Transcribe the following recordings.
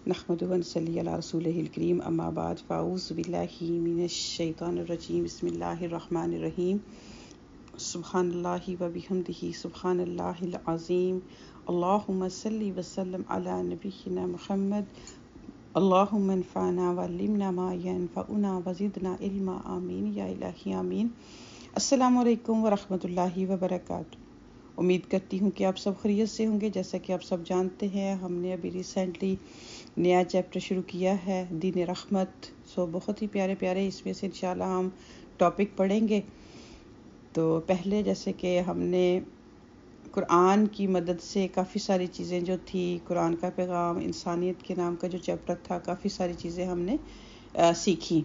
نحمدہ و نصلی علی رسولہ الکریم اما بعد فاعوذ باللہ من الشیطان الرجیم بسم اللہ الرحمن الرحیم سبحان اللہ و بحمدہ سبحان اللہ العظیم اللہم صلی وسلم علی نبینا محمد اللہم انفعنا وعلمنا ما ینفعنا وزدنا علما آمین یا الہی آمین۔ السلام علیکم ورحمۃ اللہ وبرکاتہ۔ امید کرتی ہوں کہ آپ سب خیریت سے ہوں گے۔ جیسا کہ آپ سب جانتے ہیں ہم نے ابھی ریسنٹلی نیا چیپٹر شروع کیا ہے دین رحمت، بہت ہی پیارے پیارے اس میں سے انشاءاللہ ہم ٹاپک پڑھیں گے۔ تو پہلے جیسے کہ ہم نے قرآن کی مدد سے کافی ساری چیزیں جو تھی، قرآن کا پیغام، انسانیت کے نام کا جو چیپٹر تھا، کافی ساری چیزیں ہم نے سیکھی۔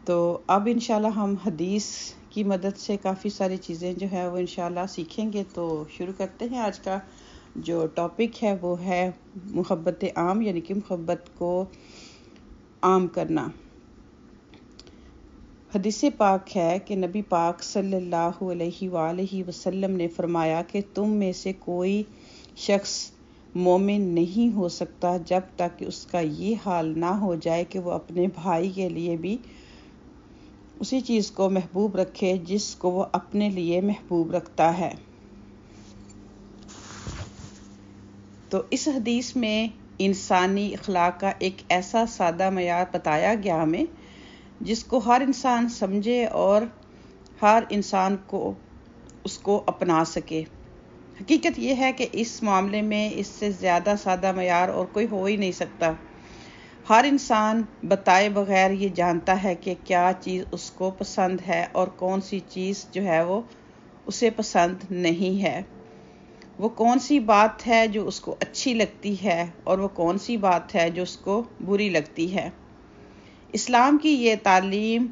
تو اب انشاءاللہ ہم حدیث کی مدد سے کافی ساری چیزیں جو ہے وہ انشاءاللہ سیکھیں گے۔ تو شروع کرتے ہیں۔ آج کا جو ٹاپک ہے وہ ہے محبت عام، یعنی کہ محبت کو عام کرنا۔ حدیث پاک ہے کہ نبی پاک صلی اللہ علیہ وآلہ وسلم نے فرمایا کہ تم میں سے کوئی شخص مومن نہیں ہو سکتا جب تک کہ اس کا یہ حال نہ ہو جائے کہ وہ اپنے بھائی کے لیے بھی اسی چیز کو محبوب رکھے جس کو وہ اپنے لیے محبوب رکھتا ہے۔ تو اس حدیث میں انسانی اخلاق کا ایک ایسا سادہ معیار بتایا گیا ہمیں جس کو ہر انسان سمجھے اور ہر انسان کو اس کو اپنا سکے۔ حقیقت یہ ہے کہ اس معاملے میں اس سے زیادہ سادہ معیار اور کوئی ہو ہی نہیں سکتا۔ ہر انسان بتائے بغیر یہ جانتا ہے کہ کیا چیز اس کو پسند ہے اور کون سی چیز جو ہے وہ اسے پسند نہیں ہے، وہ کون سی بات ہے جو اس کو اچھی لگتی ہے اور وہ کون سی بات ہے جو اس کو بری لگتی ہے۔ اسلام کی یہ تعلیم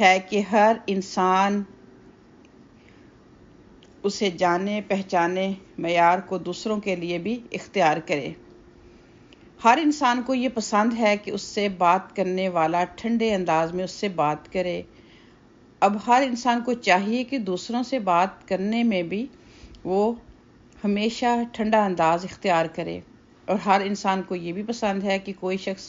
ہے کہ ہر انسان اسے جانے پہچانے معیار کو دوسروں کے لیے بھی اختیار کرے۔ ہر انسان کو یہ پسند ہے کہ اس سے بات کرنے والا ٹھنڈے انداز میں اس سے بات کرے۔ اب ہر انسان کو چاہیے کہ دوسروں سے بات کرنے میں بھی وہ ہمیشہ ٹھنڈا انداز اختیار کرے، اور ہر انسان کو یہ بھی پسند ہے کہ کوئی شخص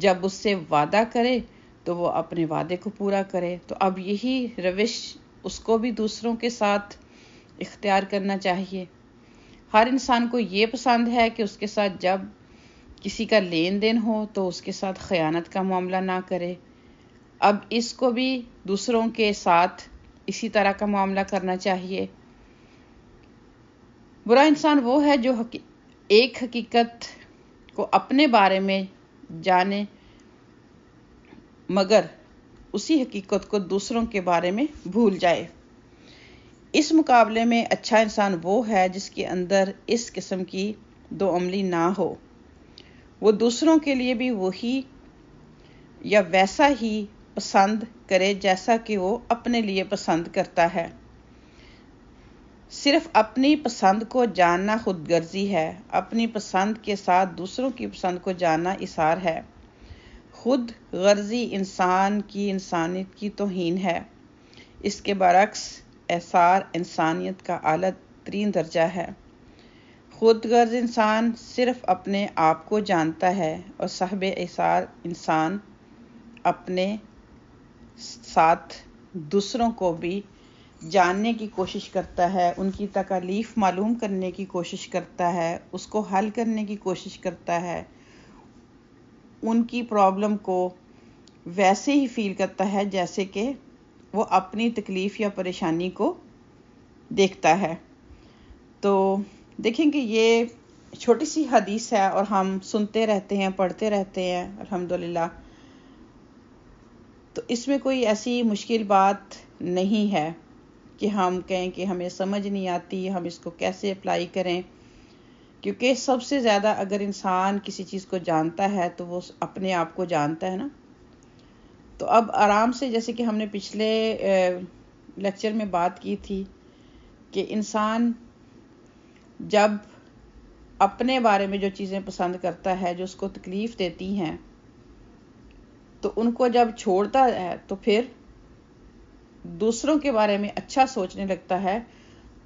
جب اس سے وعدہ کرے تو وہ اپنے وعدے کو پورا کرے۔ تو اب یہی روش اس کو بھی دوسروں کے ساتھ اختیار کرنا چاہیے۔ ہر انسان کو یہ پسند ہے کہ اس کے ساتھ جب کسی کا لین دین ہو تو اس کے ساتھ خیانت کا معاملہ نہ کرے۔ اب اس کو بھی دوسروں کے ساتھ اسی طرح کا معاملہ کرنا چاہیے۔ برا انسان وہ ہے جو ایک حقیقت کو اپنے بارے میں جانے مگر اسی حقیقت کو دوسروں کے بارے میں بھول جائے۔ اس مقابلے میں اچھا انسان وہ ہے جس کے اندر اس قسم کی دو عملی نہ ہو۔ وہ دوسروں کے لیے بھی وہی یا ویسا ہی پسند کرے جیسا کہ وہ اپنے لیے پسند کرتا ہے۔ صرف اپنی پسند کو جاننا خود غرضی ہے، اپنی پسند کے ساتھ دوسروں کی پسند کو جاننا اثار ہے۔ خود غرضی انسان کی انسانیت کی توہین ہے۔ اس کے برعکس اثار انسانیت کا اعلیٰ ترین درجہ ہے۔ خود غرض انسان صرف اپنے آپ کو جانتا ہے، اور صاحب اثار انسان اپنے ساتھ دوسروں کو بھی جاننے کی کوشش کرتا ہے، ان کی تکالیف معلوم کرنے کی کوشش کرتا ہے، اس کو حل کرنے کی کوشش کرتا ہے، ان کی پرابلم کو ویسے ہی فیل کرتا ہے جیسے کہ وہ اپنی تکلیف یا پریشانی کو دیکھتا ہے۔ تو دیکھیں کہ یہ چھوٹی سی حدیث ہے اور ہم سنتے رہتے ہیں، پڑھتے رہتے ہیں الحمدللہ۔ تو اس میں کوئی ایسی مشکل بات نہیں ہے کہ ہم کہیں کہ ہمیں سمجھ نہیں آتی، ہم اس کو کیسے اپلائی کریں، کیونکہ سب سے زیادہ اگر انسان کسی چیز کو جانتا ہے تو وہ اپنے آپ کو جانتا ہے نا۔ تو اب آرام سے، جیسے کہ ہم نے پچھلے لیکچر میں بات کی تھی کہ انسان جب اپنے بارے میں جو چیزیں پسند کرتا ہے جو اس کو تکلیف دیتی ہیں تو ان کو جب چھوڑتا ہے تو پھر دوسروں کے بارے میں اچھا سوچنے لگتا ہے،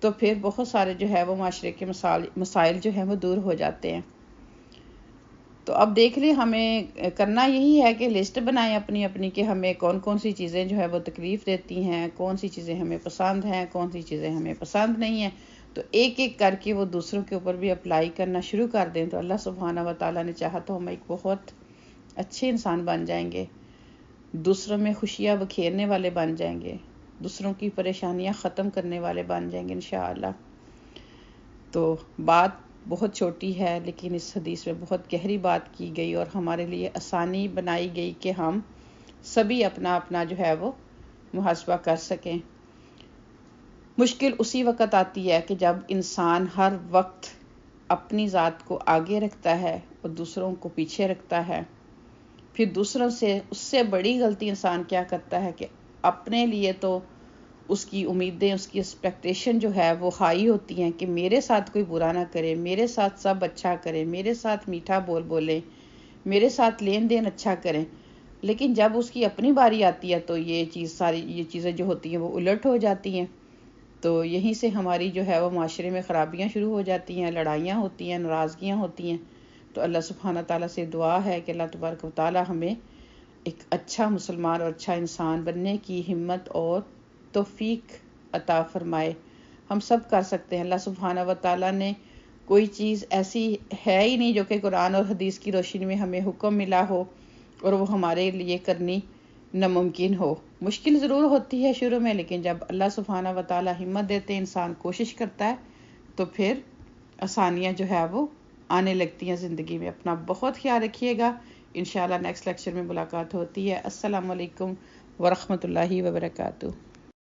تو پھر بہت سارے جو ہے وہ معاشرے کے مسائل جو ہیں وہ دور ہو جاتے ہیں۔ تو اب دیکھ لیں ہمیں کرنا یہی ہے کہ لسٹ بنائیں اپنی اپنی کہ ہمیں کون کون سی چیزیں جو ہے وہ تکلیف دیتی ہیں، کون سی چیزیں ہمیں پسند ہیں، کون سی چیزیں ہمیں پسند نہیں ہیں. تو ایک ایک کر کے وہ دوسروں کے اوپر بھی اپلائی کرنا شروع کر دیں تو اللہ سبحانہ و تعالیٰ نے چاہا تو ہم ایک بہت اچھے انسان بن جائیں گے، دوسروں میں خوشیاں بکھیرنے والے بن جائیں گے، دوسروں کی پریشانیاں ختم کرنے والے بن جائیں گے انشاءاللہ. تو بات بہت چھوٹی ہے لیکن اس حدیث میں بہت گہری بات کی گئی اور ہمارے لیے آسانی بنائی گئی کہ ہم سبھی اپنا اپنا جو ہے وہ محاسبہ کر سکیں. مشکل اسی وقت آتی ہے کہ جب انسان ہر وقت اپنی ذات کو آگے رکھتا ہے اور دوسروں کو پیچھے رکھتا ہے. پھر دوسروں سے اس سے بڑی غلطی انسان کیا کرتا ہے کہ اپنے لیے تو اس کی امیدیں، اس کی ایکسپیکٹیشن جو ہے وہ ہائی ہوتی ہیں کہ میرے ساتھ کوئی برا نہ کرے، میرے ساتھ سب اچھا کریں، میرے ساتھ میٹھا بولیں، میرے ساتھ لین دین اچھا کریں. لیکن جب اس کی اپنی باری آتی ہے تو یہ چیزیں جو ہوتی ہیں وہ الٹ ہو جاتی ہیں. تو یہیں سے ہماری جو ہے وہ معاشرے میں خرابیاں شروع ہو جاتی ہیں، لڑائیاں ہوتی ہیں، ناراضگیاں ہوتی ہیں. تو اللہ سبحانہ تعالیٰ سے دعا ہے کہ اللہ تبارک و تعالیٰ ہمیں ایک اچھا مسلمان اور اچھا انسان بننے کی ہمت اور توفیق عطا فرمائے. ہم سب کر سکتے ہیں. اللہ سبحانہ و تعالیٰ نے کوئی چیز ایسی ہے ہی نہیں جو کہ قرآن اور حدیث کی روشنی میں ہمیں حکم ملا ہو اور وہ ہمارے لیے کرنی ناممکن ہو. مشکل ضرور ہوتی ہے شروع میں، لیکن جب اللہ سبحانہ و تعالیٰ ہمت دیتے ہیں، انسان کوشش کرتا ہے تو پھر آسانیاں جو ہے وہ آنے لگتی ہیں زندگی میں. اپنا بہت خیال رکھیے گا. انشاءاللہ نیکسٹ لیکچر میں ملاقات ہوتی ہے. السلام علیکم ورحمۃ اللہ وبرکاتہ.